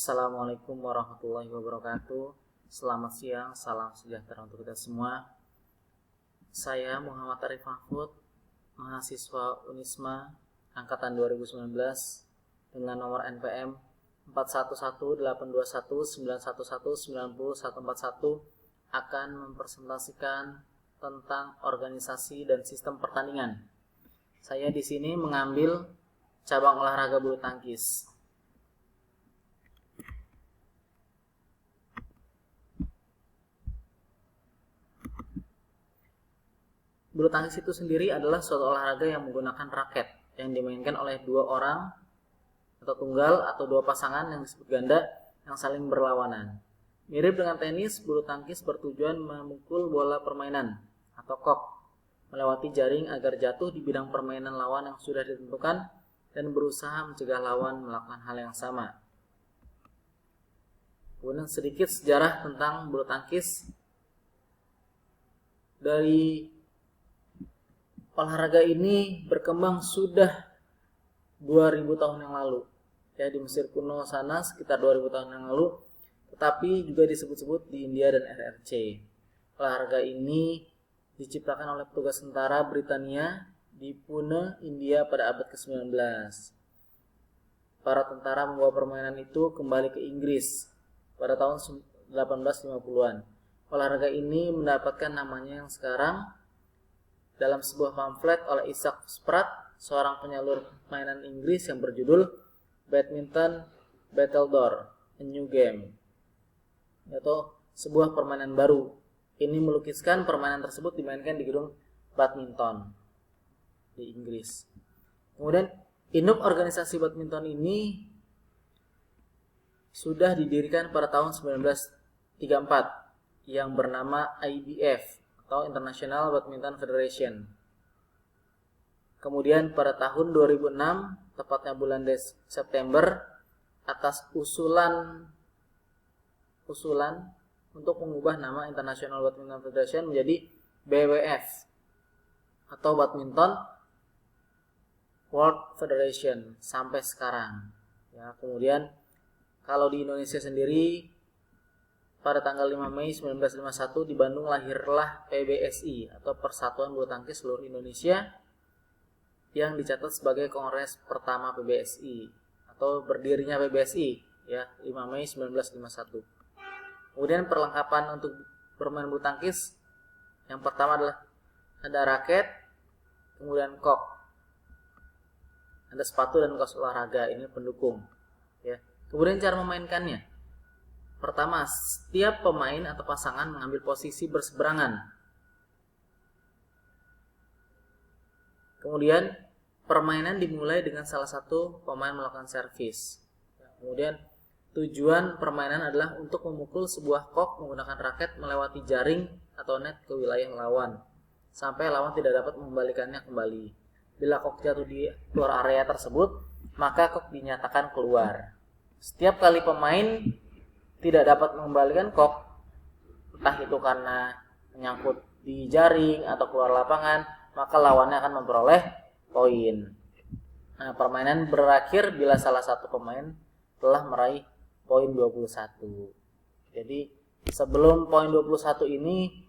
Assalamualaikum warahmatullahi wabarakatuh. Selamat siang, salam sejahtera untuk kita semua. Saya Muhammad Arif Mahfud, mahasiswa Unisma angkatan 2019 dengan nomor NPM 41182191919041 akan mempresentasikan tentang organisasi dan sistem pertandingan. Saya di sini mengambil cabang olahraga bulu tangkis. Bulu tangkis itu sendiri adalah suatu olahraga yang menggunakan raket yang dimainkan oleh dua orang atau tunggal atau dua pasangan yang disebut ganda yang saling berlawanan. Mirip dengan tenis, bulu tangkis bertujuan memukul bola permainan atau kok melewati jaring agar jatuh di bidang permainan lawan yang sudah ditentukan dan berusaha mencegah lawan melakukan hal yang sama. Kemudian sedikit sejarah tentang bulu tangkis. Dari olahraga ini berkembang sudah 2000 tahun yang lalu. Ya, di Mesir kuno sana sekitar 2000 tahun yang lalu, tetapi juga disebut-sebut di India dan RRC. Olahraga ini diciptakan oleh petugas tentara Britania di Pune, India pada abad ke-19. Para tentara membawa permainan itu kembali ke Inggris pada tahun 1850-an. Olahraga ini mendapatkan namanya yang sekarang dalam sebuah pamflet oleh Isaac Spratt, seorang penyalur mainan Inggris yang berjudul Badminton Battledore, A New Game, yaitu sebuah permainan baru. Ini melukiskan permainan tersebut dimainkan di gedung badminton di Inggris. Kemudian induk organisasi badminton ini sudah didirikan pada tahun 1934 yang bernama IBF atau International Badminton Federation. Kemudian pada tahun 2006, tepatnya bulan September, atas usulan untuk mengubah nama International Badminton Federation menjadi BWF atau Badminton World Federation sampai sekarang. Ya, kemudian kalau di Indonesia sendiri pada tanggal 5 Mei 1951 di Bandung lahirlah PBSI atau Persatuan Bulu Tangkis Seluruh Indonesia yang dicatat sebagai kongres pertama PBSI atau berdirinya PBSI ya 5 Mei 1951. Kemudian perlengkapan untuk bermain bulu tangkis yang pertama adalah ada raket, kemudian kok, ada sepatu dan kaos olahraga, ini pendukung ya. Kemudian cara memainkannya. Pertama, setiap pemain atau pasangan mengambil posisi berseberangan. Kemudian permainan dimulai dengan salah satu pemain melakukan servis. Kemudian tujuan permainan adalah untuk memukul sebuah kok menggunakan raket melewati jaring atau net ke wilayah lawan sampai lawan tidak dapat mengembalikannya kembali. Bila kok jatuh di luar area tersebut, maka kok dinyatakan keluar. Setiap kali pemain tidak dapat mengembalikan kok, entah itu karena menyangkut di jaring atau keluar lapangan, maka lawannya akan memperoleh poin. Nah, permainan berakhir bila salah satu pemain telah meraih poin 21. Jadi sebelum poin 21 ini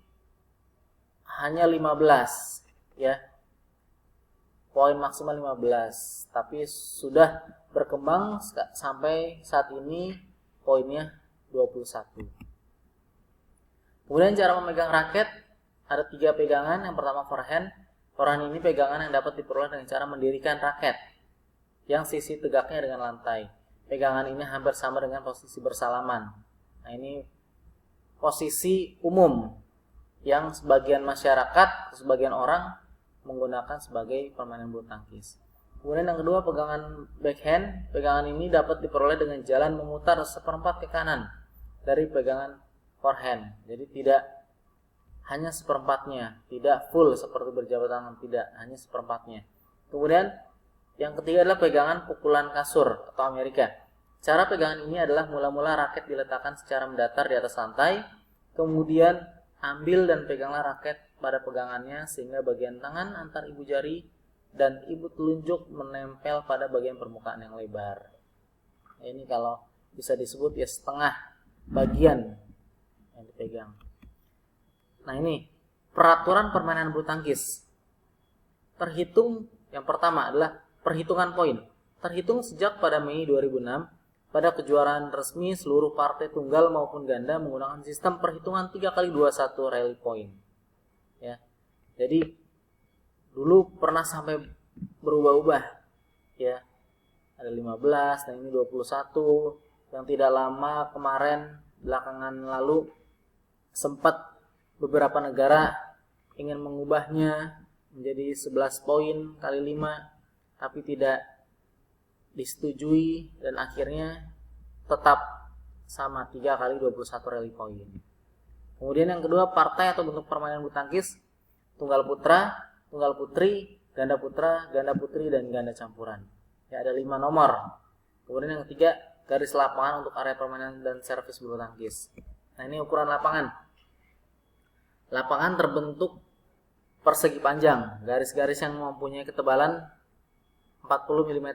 hanya 15 ya. Poin maksimal 15, tapi sudah berkembang sampai saat ini poinnya 21. Kemudian cara memegang raket ada 3 pegangan. Yang pertama forehand. Forehand ini pegangan yang dapat diperoleh dengan cara mendirikan raket yang sisi tegaknya dengan lantai. Pegangan ini hampir sama dengan posisi bersalaman. Nah, ini posisi umum yang sebagian masyarakat, sebagian orang menggunakan sebagai permainan bulu tangkis. Kemudian yang kedua pegangan backhand. Pegangan ini dapat diperoleh dengan jalan memutar seperempat ke kanan dari pegangan forehand. Jadi tidak hanya seperempatnya, tidak full seperti berjabat tangan, tidak, hanya seperempatnya. Kemudian yang ketiga adalah pegangan pukulan kasur atau Amerika. Cara pegangan ini adalah mula-mula raket diletakkan secara mendatar di atas lantai, kemudian ambil dan peganglah raket pada pegangannya sehingga bagian tangan antar ibu jari dan ibu telunjuk menempel pada bagian permukaan yang lebar. Ini kalau bisa disebut ya setengah bagian yang dipegang. Nah ini peraturan permainan bulu tangkis. Terhitung yang pertama adalah perhitungan poin. Terhitung sejak pada Mei 2006 pada kejuaraan resmi seluruh partai tunggal maupun ganda menggunakan sistem perhitungan 3x21 rally point. Ya. Jadi dulu pernah sampai berubah-ubah ya. Ada 15 dan ini 21. Yang tidak lama kemarin belakangan lalu sempat beberapa negara ingin mengubahnya menjadi 11 poin kali 5 tapi tidak disetujui dan akhirnya tetap sama 3x21 rally point. Kemudian yang kedua, partai atau bentuk permainan bulu tangkis tunggal putra, tunggal putri, ganda putra, ganda putri dan ganda campuran. Ya, ada 5 nomor. Kemudian yang ketiga, garis lapangan untuk area permainan dan servis bulu tangkis. Nah, ini ukuran lapangan. Lapangan terbentuk persegi panjang, garis-garis yang mempunyai ketebalan 40 mm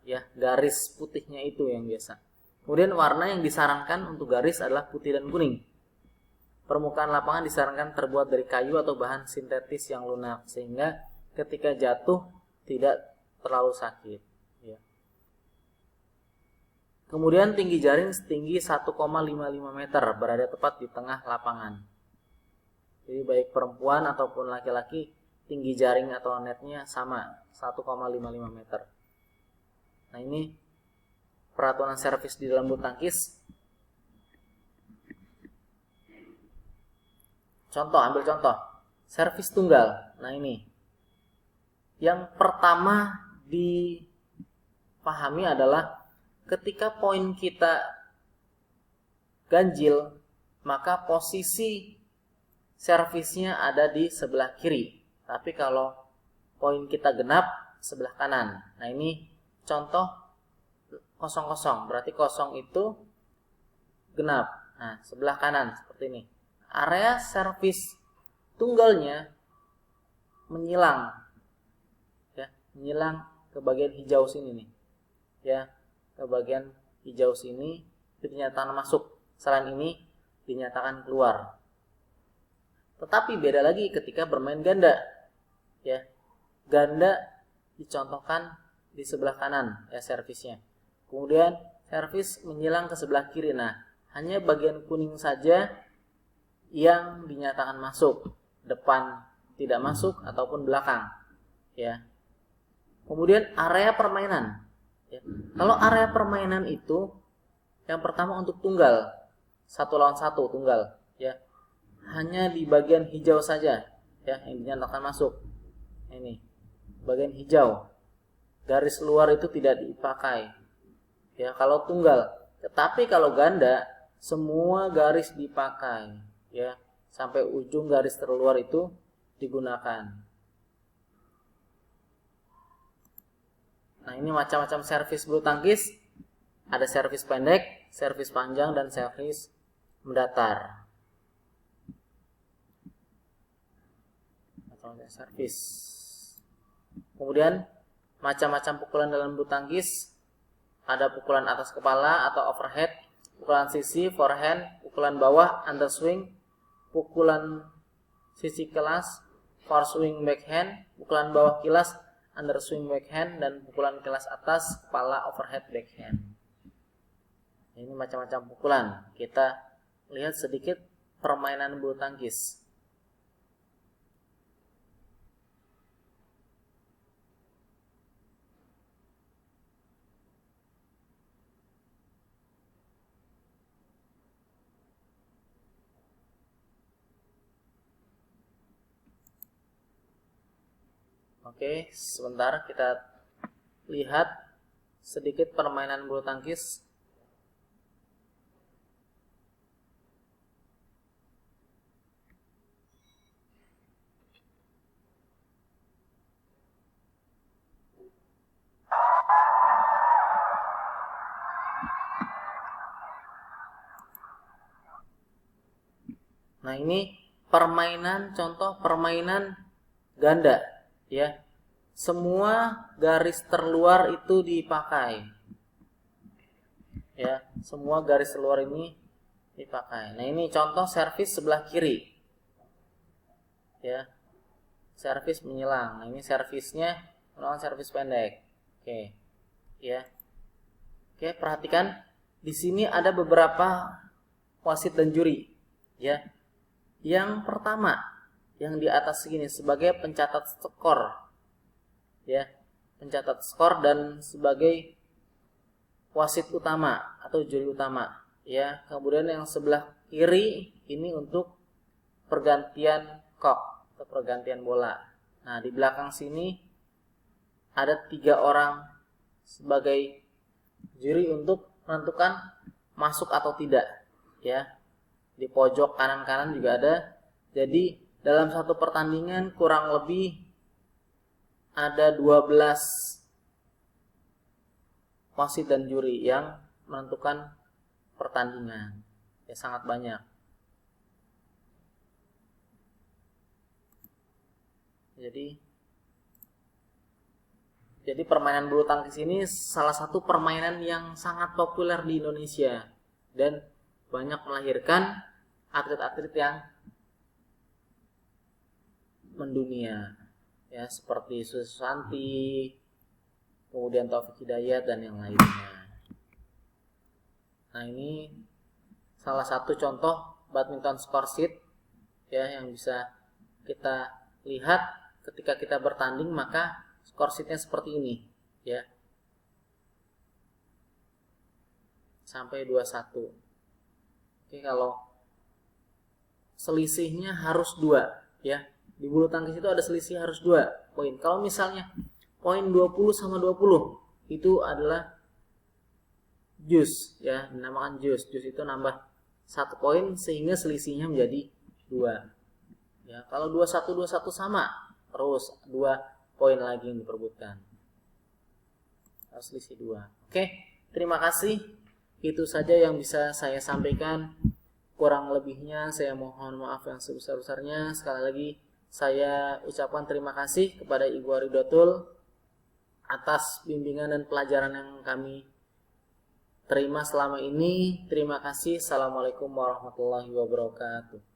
ya, garis putihnya itu yang biasa. Kemudian warna yang disarankan untuk garis adalah putih dan kuning. Permukaan lapangan disarankan terbuat dari kayu atau bahan sintetis yang lunak sehingga ketika jatuh tidak terlalu sakit ya. Kemudian tinggi jaring setinggi 1,55 meter berada tepat di tengah lapangan. Jadi baik perempuan ataupun laki-laki tinggi jaring atau netnya sama 1,55 meter. Nah ini peraturan servis di dalam bulu tangkis. Contoh, ambil contoh servis tunggal. Nah ini yang pertama dipahami adalah ketika poin kita ganjil maka posisi servisnya ada di sebelah kiri. Tapi kalau poin kita genap sebelah kanan. Nah ini contoh 0-0. Berarti 0 itu genap. Nah sebelah kanan seperti ini. Area servis tunggalnya menyilang. Ya, menyilang ke bagian hijau sini nih. Ya, ke bagian hijau sini itu dinyatakan masuk. Selain ini dinyatakan keluar. Tetapi beda lagi ketika bermain ganda. Ya. Ganda dicontohkan di sebelah kanan ya servisnya. Kemudian servis menyilang ke sebelah kiri. Nah, hanya bagian kuning saja yang dinyatakan masuk. Depan tidak masuk ataupun belakang. Ya. Kemudian area permainan. Ya. Kalau area permainan itu yang pertama untuk tunggal. 1 lawan 1 tunggal, ya. Hanya di bagian hijau saja ya yang dinyatakan masuk. Ini bagian hijau, garis luar itu tidak dipakai ya kalau tunggal. Tetapi kalau ganda semua garis dipakai ya, sampai ujung garis terluar itu digunakan. Nah ini macam-macam servis bulu tangkis. Ada servis pendek, servis panjang dan servis mendatar. Servis. Kemudian macam-macam pukulan dalam bulu tangkis. Ada pukulan atas kepala atau overhead, pukulan sisi, forehand, pukulan bawah, underswing, pukulan sisi kelas, foreswing backhand, pukulan bawah kilas, underswing backhand, dan pukulan kilas atas kepala, overhead backhand. Ini macam-macam pukulan. Kita lihat sedikit permainan bulu tangkis. Oke, sebentar kita lihat sedikit permainan bulu tangkis. Nah, ini permainan, contoh permainan ganda ya. Semua garis terluar itu dipakai. Ya, semua garis luar ini dipakai. Nah, ini contoh servis sebelah kiri. Ya. Servis menyilang. Nah, ini servisnya menggunakan servis pendek. Oke. Ya. Oke, perhatikan di sini ada beberapa wasit dan juri. Ya. Yang pertama, yang di atas segini sebagai pencatat skor. Ya. Pencatat skor dan sebagai wasit utama atau juri utama. Ya. Kemudian yang sebelah kiri ini untuk pergantian kok atau pergantian bola. Nah, di belakang sini ada 3 orang sebagai juri untuk menentukan masuk atau tidak. Ya, di pojok kanan-kanan juga ada. Jadi dalam satu pertandingan kurang lebih ada 12 wasit dan juri yang menentukan pertandingan. Ya, sangat banyak. Jadi permainan bulu tangkis ini salah satu permainan yang sangat populer di Indonesia dan banyak melahirkan atlet-atlet yang mendunia, ya, seperti Susanti, kemudian Taufik Hidayat dan yang lainnya. Nah, ini salah satu contoh badminton score sheet, ya, yang bisa kita lihat ketika kita bertanding, maka skor sheetnya seperti ini, ya, sampai 21. Oke, kalau selisihnya harus 2, ya, di bulu tangkis itu ada selisih harus 2 poin. Kalau misalnya poin 20 sama 20 itu adalah jus, ya, dinamakan jus. Jus itu nambah 1 poin sehingga selisihnya menjadi 2. Ya, kalau 21 sama, terus 2 poin lagi yang diperbutkan. Harus selisih 2. Oke, terima kasih. Itu saja yang bisa saya sampaikan. Kurang lebihnya saya mohon maaf yang sebesar-besarnya. Sekali lagi saya ucapkan terima kasih kepada Ibu Aridotul atas bimbingan dan pelajaran yang kami terima selama ini. Terima kasih. Assalamualaikum warahmatullahi wabarakatuh.